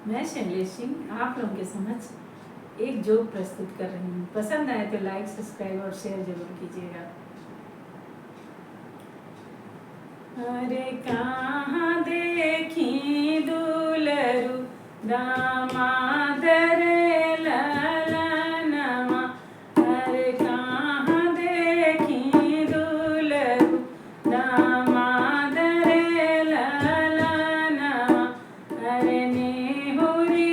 मैं शैलेश सिंह आप लोगों के समक्ष एक जोक प्रस्तुत कर रही हूँ। पसंद आए तो लाइक, सब्सक्राइब और शेयर जरूर कीजिएगा। अरे कहाँ देखी दुलरु दामाद रे ललनवा, अरे कहाँ देखी दुलरु दामाद रे ललनवा, अरे नेहुरी